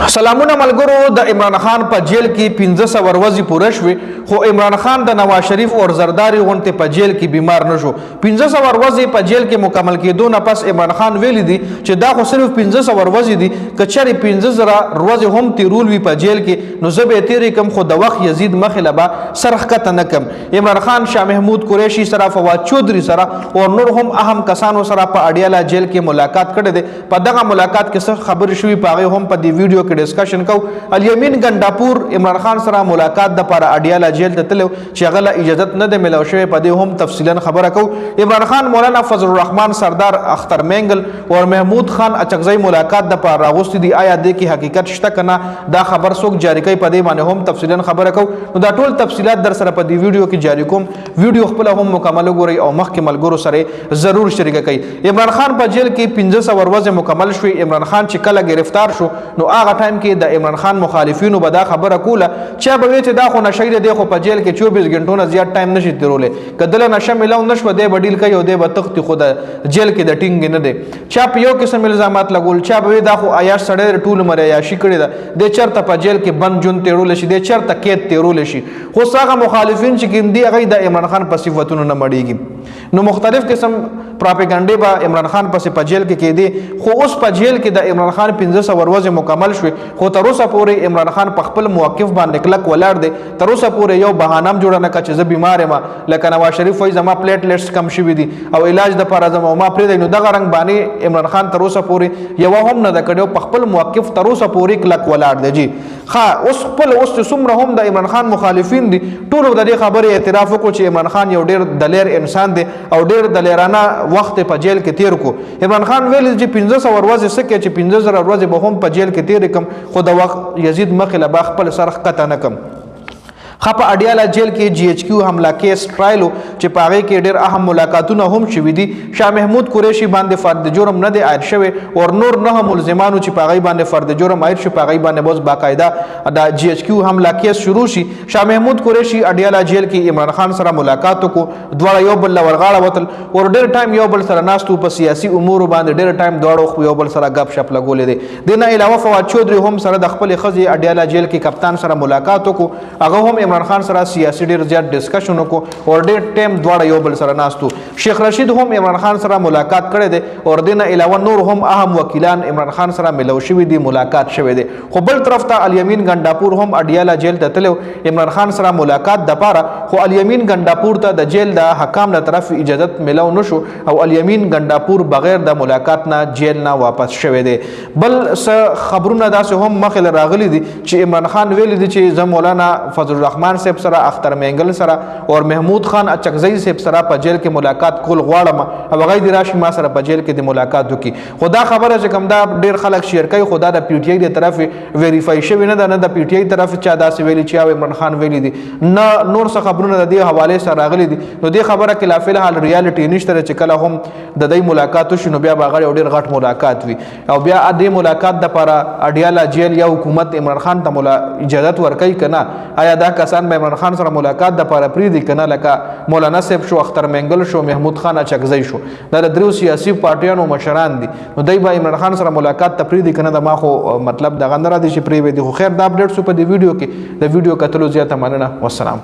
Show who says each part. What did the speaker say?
Speaker 1: سلامونه ملګرو د عمران خان په جیل کې 1500 ورځې پوره شوې خو عمران خان د نواز شریف او زرداری غونټه په جیل کې بیمار نشو 1500 ورځې په جیل کې مکمل کېدو نه پس عمران خان ویلي دي چې دا خو صرف 1500 ورځې دي کچري 15000 ورځې هم تیرول وی په جیل کې نو زه به تیرې کم خو د وخت یزید مخلبا سرخ کته نه کم عمران خان شاه محمود قریشی سره فواد چودري سره او نور هم اهم کسانو سره په اډیاله جیل کې ملاقات کړي دي په دغه ملاقات کې څه خبر شوې پاغه هم په دی ویډیو ډسکشن کو الیمین ګنداپور عمران خان سره ملاقات د پر اډیاله جیل ته تلو چې غله اجازه نه د ملو شوی په دې هم تفصیلا خبره کو عمران خان مولانا فضل الرحمن سردار اختر منگل او محمود خان اچکزئی ملاقات د پر راغوست دي آیا د کی حقیقت شته کنه دا خبر څوک جاری کوي په دې باندې هم تفصیلا خبره کو نو دا ټول تفصيلات در سره په دې ویډیو کې جاری کوم ویډیو خپل هم مکمل ګوري او مخکې ملګرو سره ضرور شریک کړئ عمران خان په جیل کې 1500 ورځې مکمل شوی عمران خان چې کله گرفتار شو نو هغه ټایم کې د عمران خان مخالفینو به دا خبره کوله چې به چې دا خو نشي دی خو په جیل کې 24 غنټو نه زیات ټایم نشي تیرولې کله نشه ملاو نشو دی بدیل کوي او دی به تخت خو د جیل کې د ټینګ نه دی چې په یو قسم الزامات لګول چې به دا خو آیا سړی ټول مری یا شي کړی دا د چرته په جیل کې بند جون تیرول شي د چرته کې تیرول شي خو هغه مخالفین چې کوم دی هغه د عمران خان په صفاتونو نه مړیږي نو مختلف قسم پروپاګاندا به عمران خان پسې په جیل کې کېدی خو اوس په جیل کې د عمران خان 1500 ورځې مکمل شوه خو تر اوسه پورې عمران خان په خپل موقف باندې کلک ولاړ دی تر اوسه پورې یو بهانه جوړ نه کړ چې زه بیمار یم لکه نواز شریف وایي زما پلیټلیټس کم شوي دي او علاج د لپاره زما ما پرې دی نو دغه رنګ باندې عمران خان تر اوسه پورې یو هم نه د کړو په خپل موقف تر اوسه پورې کلک ولاړ دی جی اوس خپل اوس څومره هم د عمران خان مخالفین دي ټول د دې خبرې اعتراف وکړو چې عمران خان یو ډیر دلیر انسان دی او ډیر دلیرانه وخت په جیل کې تیر کو عمران خان ویل چې 1500 ورځې سکه چې 15000 ورځې به هم په جیل کې تیر کم خو د وخت یزید مخله با خپل سرخ کته نه کم خپه اډیاله جیل کې جی ایچ کیو حمله کیس ټرایل چې پاغه کې ډېر اهم ملاقاتونه هم شوې دي شاه محمود قریشی باندې فرد جرم نه دی عائد شوی او نور نه ملزمانو چې پاغه باندې فرد جرم عائد شو پاغه باندې بوز باقاعده د جی ایچ کیو حمله کیس شروع شي شاه محمود قریشی اډیاله جیل کې عمران خان سره ملاقات کو دواړه یو بل ورغاړه وتل او ډېر ټایم یو بل سره ناستو په سیاسي امور باندې ډېر ټایم دواړو یو بل سره غب شپ لګولې دي دنه علاوه فواد چودري هم سره د خپل خزي اډیاله جیل کې کپتان سره ملاقات کو هغه هم عمران خان سره سیاسي ډیر زیات ډسکشن وکړو او ډیر ټیم دواړه یو بل سره ناستو شیخ رشید هم عمران خان سره ملاقات کړی دی او دینه علاوه نور هم اهم وکیلان عمران خان سره ملو شوی دی ملاقات شوی دی خو بل طرف ته الیمین ګنداپور هم اډیاله جیل ته تلو عمران خان سره ملاقات د پاره خو الیمین ګنداپور ته د جیل د حکام له طرف اجازه ملو نشو او الیمین ګنداپور بغیر د ملاقات نه جیل نه واپس شوی دی بل خبرونه داسې هم مخه راغلي دي چې عمران خان ویل دي چې زه مولانا فضل الرحمن صاحب سره اختر منگل سره او محمود خان اچکزئی صاحب سره په جیل کې ملاقات کول غواړم او غي د راشي ما سره په جیل کې د ملاقات وکي خدا خبره چې کوم دا ډیر خلک شیر کوي خدا د پی ټی آی د طرف ویریفای شوی نه د پی ټی آی طرف چا داسې ویلي چې عمران خان ویلي دي نه نور څه خبرونه د دې حواله سره راغلي دي نو دې خبره کې لا فلحال ریالټي نشته چې کله هم د دې ملاقات شنو بیا باغړ ډیر غټ ملاقات وي او بیا د ملاقات د لپاره اډیاله جیل یا حکومت عمران خان ته اجازه ورکړي کنه آیا دا کسان به عمران خان سره ملاقات د لپاره پری دي کنه لکه مولانا صاحب شو اختر منگل شو محمود خان اچکزئی شو دا د درو سیاسي پارټیانو مشران دي نو دای به عمران خان سره ملاقات ته پری دي کنه د ما خو مطلب د غندره دي چې پری وي دي خو خیر دا اپډیټ سو په دی ویډیو کې د ویډیو کتلو زیاته مننه والسلام